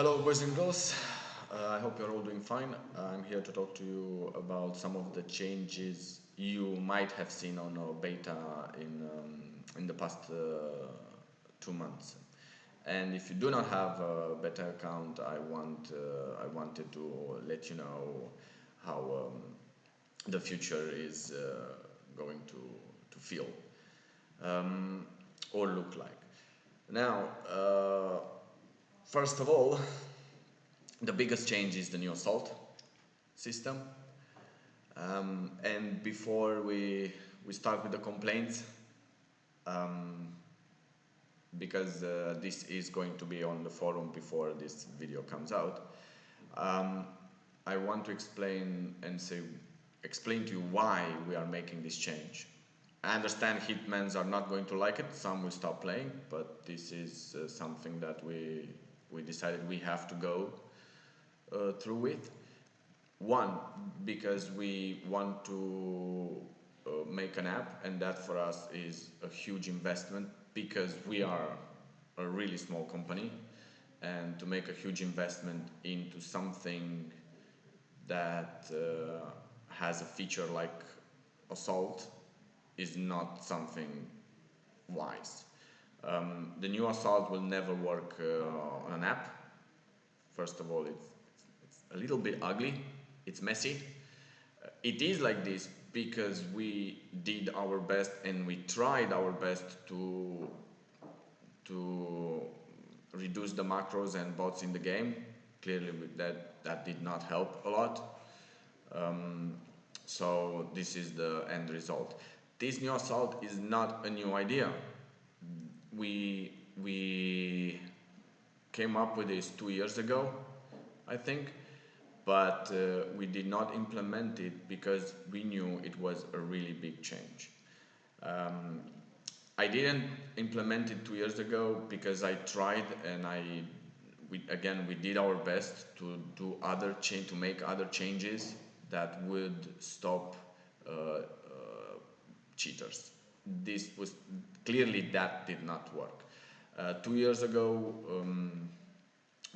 Hello boys and girls, I hope you're all doing fine. I'm here to talk to you about some of the changes you might have seen on our beta in the past 2 months. And if you do not have a beta account, I wanted to let you know how the future is going to feel or look like. Now, first of all, the biggest change is the new assault system. And before we start with the complaints, um, because this is going to be on the forum before this video comes out, um, I want to explain to you why we are making this change. I understand hitmans are not going to like it, some will stop playing, but this is something that we decided we have to go through with. One, because we want to make an app, and that for us is a huge investment because we are a really small company, and to make a huge investment into something that has a feature like assault is not something wise. The new assault will never work on an app. First of all, it's a little bit ugly, it's messy. It is like this because we did our best and we tried our best to reduce the macros and bots in the game. Clearly that did not help a lot. So this is the end result. This new assault is not a new idea. We came up with this 2 years ago, I think, but we did not implement it because we knew it was a really big change. I didn't implement it 2 years ago because I tried and we did our best to do to make other changes that would stop cheaters. This was clearly that did not work. 2 years ago,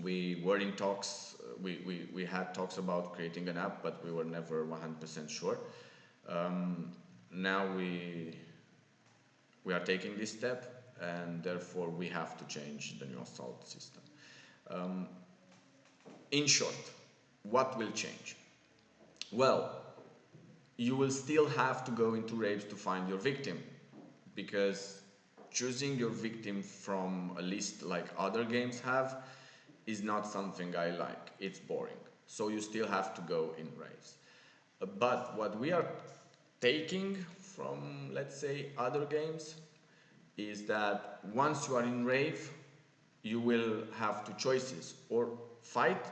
we were in talks. We had talks about creating an app, but we were never 100% sure. Now we are taking this step, and therefore we have to change the new assault system. In short, what will change? Well, you will still have to go into raves to find your victim, because choosing your victim from a list like other games have is not something I like. It's boring. So you still have to go in raves. But what we are taking from, let's say, other games is that once you are in rave, you will have two choices: or fight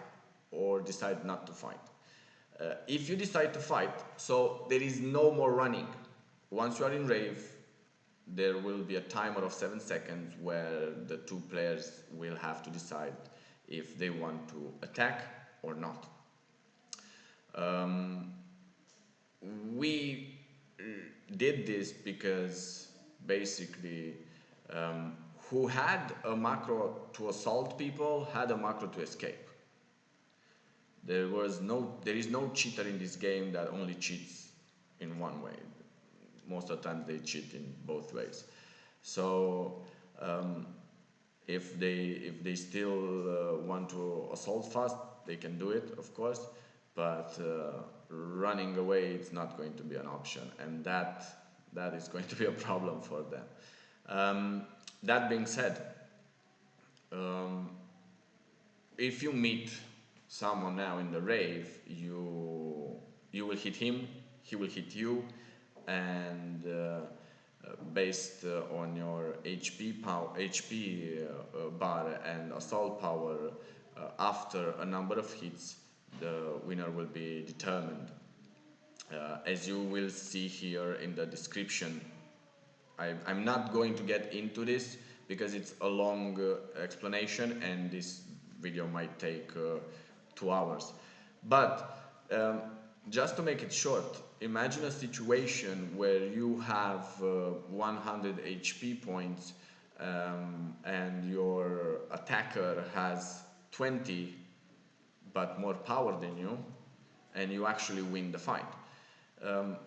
or decide not to fight. If you decide to fight, so there is no more running. Once you are in rave, there will be a timer of 7 seconds where the two players will have to decide if they want to attack or not. We did this because basically who had a macro to assault people had a macro to escape. There is no cheater in this game that only cheats in one way. Most of the time they cheat in both ways. So if they still want to assault fast, they can do it, of course, but running away, it's not going to be an option, and that is going to be a problem for them. That being said, if you meet someone now in the rave, you will hit him, he will hit you, and based on your HP bar and assault power, after a number of hits, the winner will be determined. As you will see here in the description, I'm not going to get into this because it's a long explanation and this video might take 2 hours. But just to make it short, imagine a situation where you have 100 HP points and your attacker has 20 but more power than you, and you actually win the fight.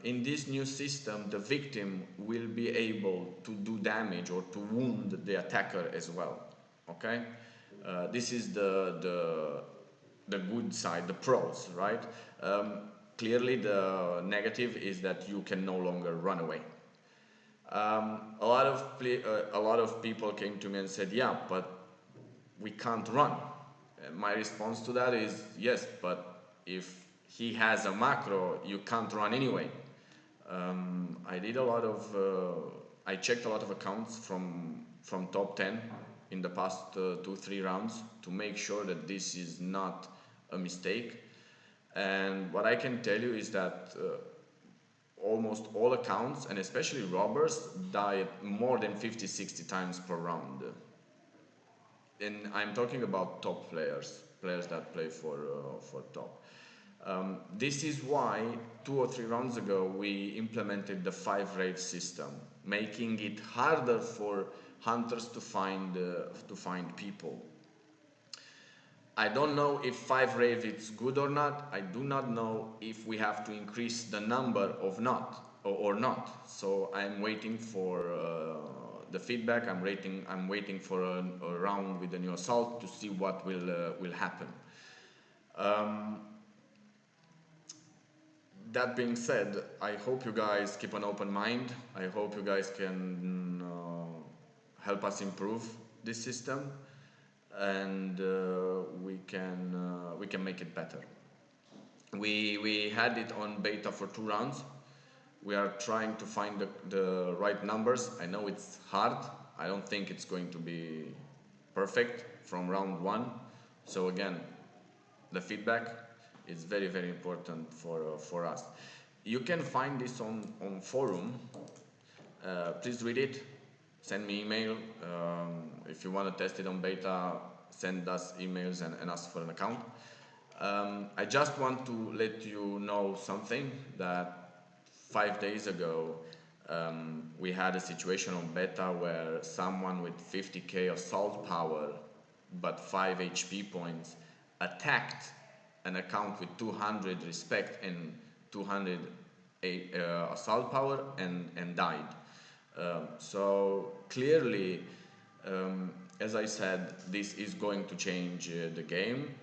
In this new system, the victim will be able to do damage or to wound the attacker as well. Okay, this is the good side, the pros, right? Clearly, the negative is that you can no longer run away. A lot of people came to me and said, "Yeah, but we can't run." And my response to that is, "Yes, but if he has a macro, you can't run anyway." I did a lot of, I checked a lot of accounts from top 10 in the past 2-3 rounds to make sure that this is not a mistake. And what I can tell you is that almost all accounts, and especially robbers, die more than 50-60 times per round. And I'm talking about top players, players that play for top. This is why 2 or 3 rounds ago we implemented the 5 raid system, making it harder for hunters to find people. I don't know if 5 raid is good or not. I do not know if we have to increase the number of not or not. So I'm waiting for the feedback. I'm waiting for a round with the new assault to see what will happen. That being said, I hope you guys keep an open mind. I hope you guys can help us improve this system, and we can make it better. We had it on beta for 2 rounds. We are trying to find the right numbers. I know it's hard. I don't think it's going to be perfect from round 1. So again, the feedback is very, very important for us. You can find this on forum. Please read it. Send me email. If you want to test it on beta, send us emails and ask for an account. I just want to let you know something, that 5 days ago we had a situation on beta where someone with 50k assault power but 5 HP points attacked an account with 200 respect and 200 assault power and died. So clearly, as I said, this is going to change the game,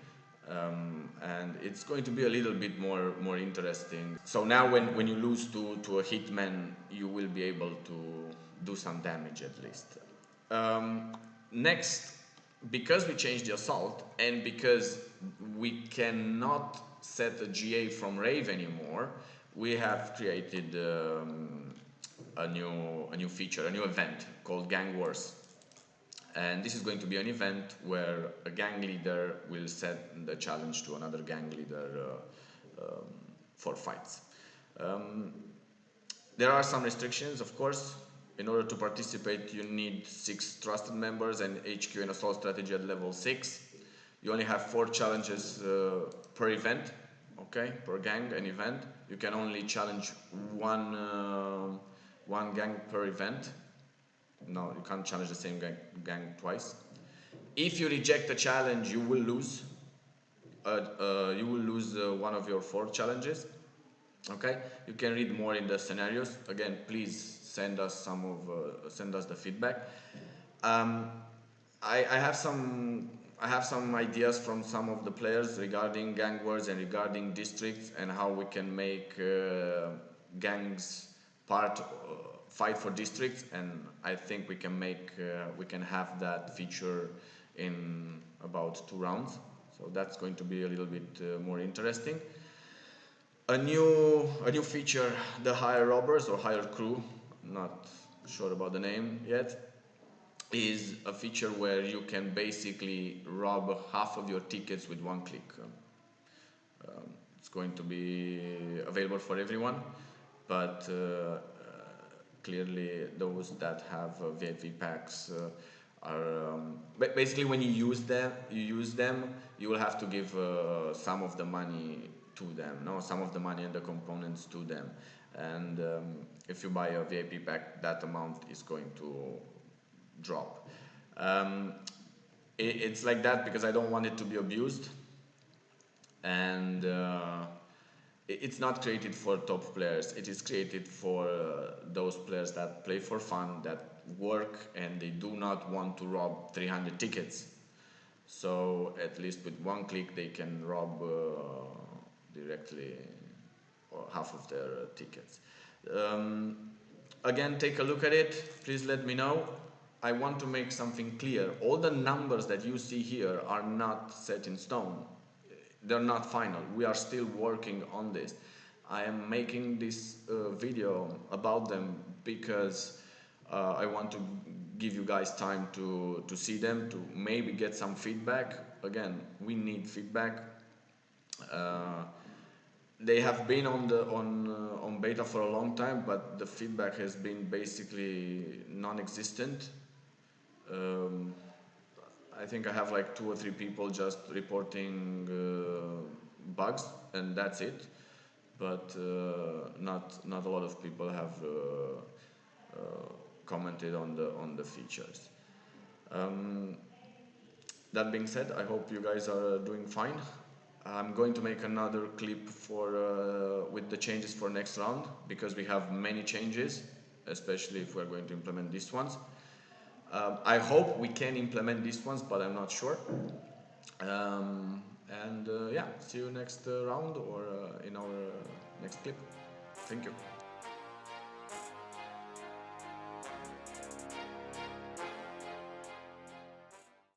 and it's going to be a little bit more interesting. So now when you lose to a hitman, you will be able to do some damage at least. Next, because we changed the assault and because we cannot set a GA from Rave anymore, we have created a new feature, a new event called Gang Wars. And this is going to be an event where a gang leader will set the challenge to another gang leader for fights. There are some restrictions, of course. In order to participate, you need 6 trusted members and HQ and assault strategy at level 6. You only have 4 challenges per event, okay, per gang and event. You can only challenge one gang per event. No, you can't challenge the same gang twice. If you reject a challenge, you will lose. One of your 4 challenges. Okay, you can read more in the scenarios. Again, please send us the feedback. I have some ideas from some of the players regarding gang wars and regarding districts and how we can make gangs fight for districts, and I think we can have that feature in about 2 rounds. So that's going to be a little bit more interesting. A new feature, the hire robbers or hire crew, not sure about the name yet, is a feature where you can basically rob half of your tickets with 1 click. It's going to be available for everyone, but clearly those that have VIP packs are basically, when you use them, you will have to give some of the money to them, some of the money and the components to them, and if you buy a VIP pack, that amount is going to drop. it's like that because I don't want it to be abused, and it's not created for top players. It is created for those players that play for fun, that work, and they do not want to rob 300 tickets. So at least with one click they can rob directly or half of their tickets. Um, Again, take a look at it. Please let me know. I want to make something clear. All the numbers that you see here are not set in stone. They're not final. We are still working on this. I am making this video about them because I want to give you guys time to see them, to maybe get some feedback. Again, we need feedback. Uh, they have been on beta for a long time, but the feedback has been basically non-existent. Um, I think I have like 2 or 3 people just reporting bugs, and that's it. But not a lot of people have commented on the features. Um, that being said, I hope you guys are doing fine. I'm going to make another clip for with the changes for next round because we have many changes, especially if we're going to implement these ones. I hope we can implement these ones, but I'm not sure. And yeah, see you next round or in our next clip. Thank you.